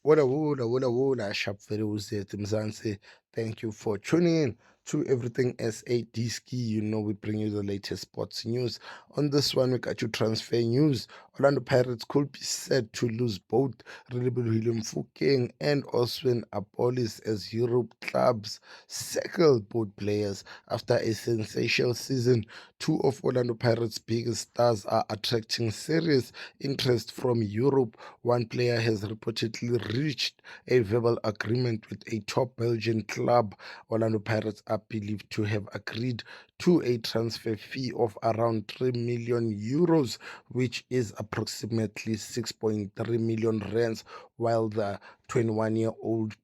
Wona, sharp very Mzansi. Thank you for tuning in to Everything SAD Ski. You know, we bring you the latest sports news. On this one, we got you transfer news. Orlando Pirates could be set to lose both William Fukeng and Oswin Apolis as Europe clubs circle both players after a sensational season. Two of Orlando Pirates' biggest stars are attracting serious interest from Europe. One player has reportedly reached a verbal agreement with a top Belgian club. Orlando Pirates are believed to have agreed to a transfer fee of around 3 million euros, which is approximately 6.3 million rands, while the 21-year-old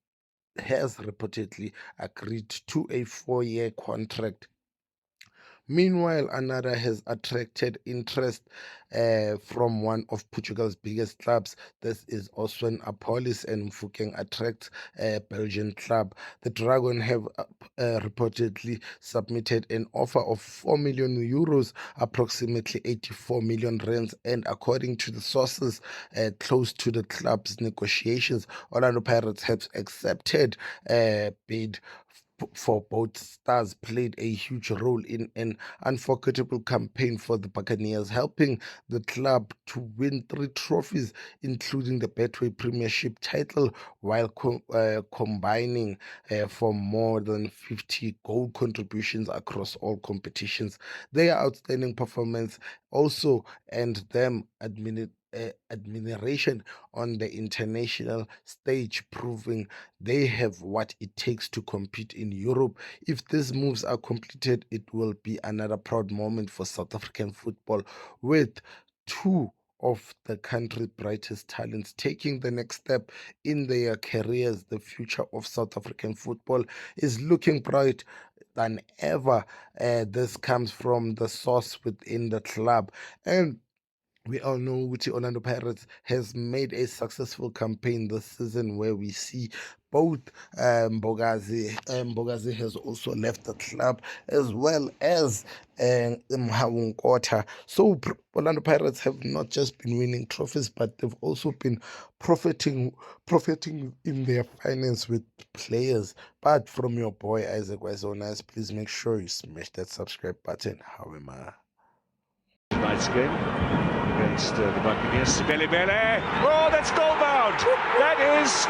has reportedly agreed to a 4-year contract. Meanwhile, another has attracted interest from one of Portugal's biggest clubs. This is Oswen Apolis, and Mfukeng attracts a Belgian club. The Dragon have reportedly submitted an offer of 4 million euros, approximately 84 million rands, and according to the sources close to the club's negotiations, Orlando Pirates have accepted a bid for both stars played a huge role in an unforgettable campaign for the Buccaneers, helping the club to win 3 trophies, including the Betway Premiership title, while combining for more than 50 goal contributions across all competitions. Their outstanding performance also earned them admiration on the international stage, proving they have what it takes to compete in Europe. If these moves are completed, it will be another proud moment for South African football, with two of the country's brightest talents taking the next step in their careers. The future of South African football is looking bright than ever. This comes from the source within the club. And we all know which Orlando Pirates has made a successful campaign this season where we see both Bogazi has also left the club as well as Mhawunkota. So Orlando Pirates have not just been winning trophies, but they've also been profiting in their finance with players. But from your boy Isaac Wezonas, please make sure you smash that subscribe button. How am I? Tonight's game against the Buccaneers. Billy Bele. Oh, that's goal bound. That is